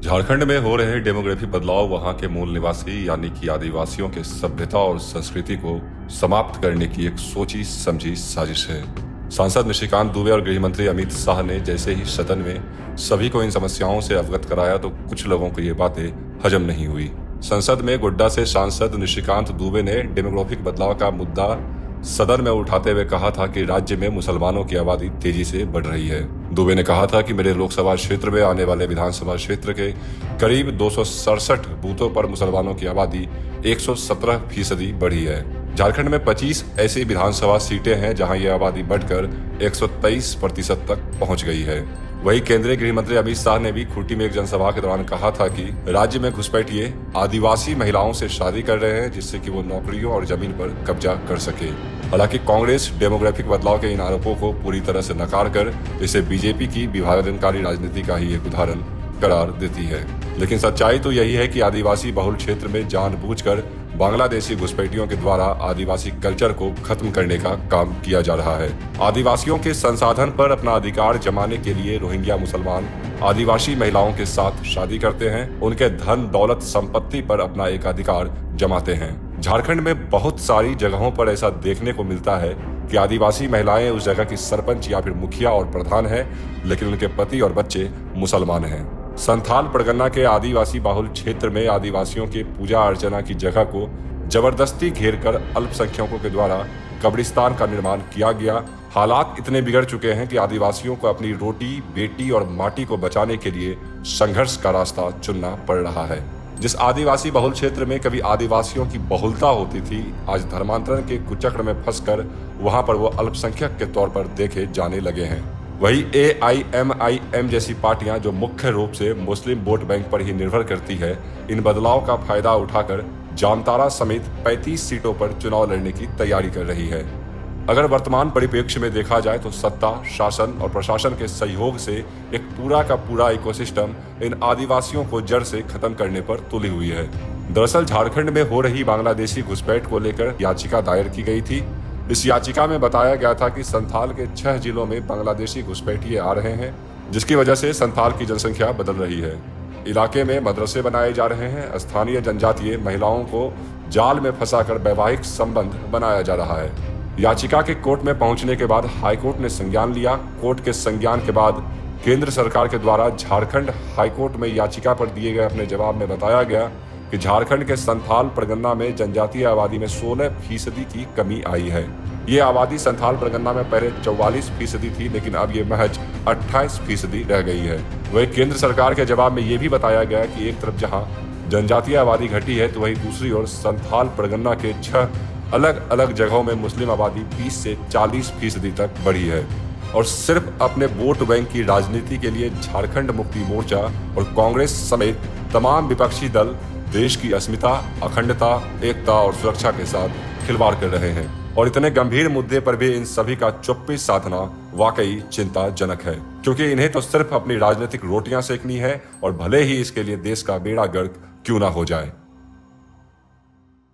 झारखंड में हो रहे डेमोग्राफी बदलाव वहां के मूल निवासी यानी कि आदिवासियों के सभ्यता और संस्कृति को समाप्त करने की एक सोची समझी साजिश है। सांसद निशिकांत दुबे और गृह मंत्री अमित शाह ने जैसे ही सदन में सभी को इन समस्याओं से अवगत कराया तो कुछ लोगों को ये बातें हजम नहीं हुई। संसद में गोड्डा से सांसद निशिकांत दुबे ने डेमोग्राफिक बदलाव का मुद्दा सदन में उठाते हुए कहा था कि राज्य में मुसलमानों की आबादी तेजी से बढ़ रही है। दुबे ने कहा था कि मेरे लोकसभा क्षेत्र में आने वाले विधानसभा क्षेत्र के करीब 267 बूथों पर मुसलमानों की आबादी 117% बढ़ी है। झारखंड में 25 ऐसी विधानसभा सीटें हैं जहां ये आबादी बढ़कर 123% तक पहुंच गई है। वहीं केंद्रीय गृह मंत्री अमित शाह ने भी खूंटी में एक जनसभा के दौरान कहा था कि राज्य में घुसपैठिए आदिवासी महिलाओं से शादी कर रहे हैं जिससे कि वो नौकरियों और जमीन पर कब्जा कर सके। हालांकि कांग्रेस डेमोग्राफिक बदलाव के इन आरोपों को पूरी तरह से नकार कर इसे बीजेपी की विभाजनकारी राजनीति का ही एक उदाहरण करार देती है। लेकिन सच्चाई तो यही है कि आदिवासी बहुल क्षेत्र में जानबूझकर बांग्लादेशी घुसपैठियों के द्वारा आदिवासी कल्चर को खत्म करने का काम किया जा रहा है। आदिवासियों के संसाधन पर अपना अधिकार जमाने के लिए रोहिंग्या मुसलमान आदिवासी महिलाओं के साथ शादी करते हैं, उनके धन दौलत संपत्ति पर अपना एक अधिकार जमाते हैं। झारखंड में बहुत सारी जगहों पर ऐसा देखने को मिलता है कि आदिवासी महिलाएं उस जगह की सरपंच या फिर मुखिया और प्रधान है, लेकिन उनके पति और बच्चे मुसलमान हैं। संथाल परगना के आदिवासी बाहुल क्षेत्र में आदिवासियों के पूजा अर्चना की जगह को जबरदस्ती घेरकर अल्पसंख्यकों के द्वारा कब्रिस्तान का निर्माण किया गया। हालात इतने बिगड़ चुके हैं कि आदिवासियों को अपनी रोटी, बेटी और माटी को बचाने के लिए संघर्ष का रास्ता चुनना पड़ रहा है। जिस आदिवासी बहुल क्षेत्र में कभी आदिवासियों की बहुलता होती थी, आज धर्मांतरण के कुचक्र में फंसकर वहां पर वो अल्पसंख्यक के तौर पर देखे जाने लगे हैं। वही AIMIM जैसी पार्टियां जो मुख्य रूप से मुस्लिम वोट बैंक पर ही निर्भर करती है, इन बदलाव का फायदा उठाकर जामताड़ा समेत 35 सीटों पर चुनाव लड़ने की तैयारी कर रही है। अगर वर्तमान परिप्रेक्ष्य में देखा जाए तो सत्ता, शासन और प्रशासन के सहयोग से एक पूरा का पूरा इकोसिस्टम इन आदिवासियों को जड़ से खत्म करने पर तुली हुई है। दरअसल झारखंड में हो रही बांग्लादेशी घुसपैठ को लेकर याचिका दायर की गई थी। इस याचिका में बताया गया था कि संथाल के 6 जिलों में बांग्लादेशी घुसपैठिए आ रहे हैं, जिसकी वजह से संथाल की जनसंख्या बदल रही है। इलाके में मदरसे बनाए जा रहे हैं, स्थानीय जनजातीय महिलाओं को जाल में फंसाकर वैवाहिक संबंध बनाया जा रहा है। याचिका के कोर्ट में पहुंचने के बाद हाईकोर्ट ने संज्ञान लिया। कोर्ट के संज्ञान के बाद केंद्र सरकार के द्वारा झारखंड हाईकोर्ट में याचिका पर दिए गए अपने जवाब में बताया गया कि झारखंड के संथाल परगना में जनजातीय आबादी में 16% की कमी आई है। ये आबादी संथाल परगना में पहले 44% थी, लेकिन अब ये महज 28% रह गई है। वही केंद्र सरकार के जवाब में ये भी बताया गया कि एक तरफ जहां जनजातीय आबादी घटी है तो वहीं दूसरी ओर संथाल परगना के 6 अलग अलग जगहों में मुस्लिम आबादी 20 से 40% तक बढ़ी है। और सिर्फ अपने वोट बैंक की राजनीति के लिए झारखंड मुक्ति मोर्चा और कांग्रेस समेत तमाम विपक्षी दल देश की अस्मिता, अखंडता, एकता और सुरक्षा के साथ खिलवाड़ कर रहे हैं। और इतने गंभीर मुद्दे पर भी इन सभी का चुप्पी साधना वाकई चिंताजनक है, क्योंकि इन्हें तो सिर्फ अपनी राजनीतिक रोटियां सेकनी है और भले ही इसके लिए देश का बेड़ा गर्क क्यों ना हो जाए।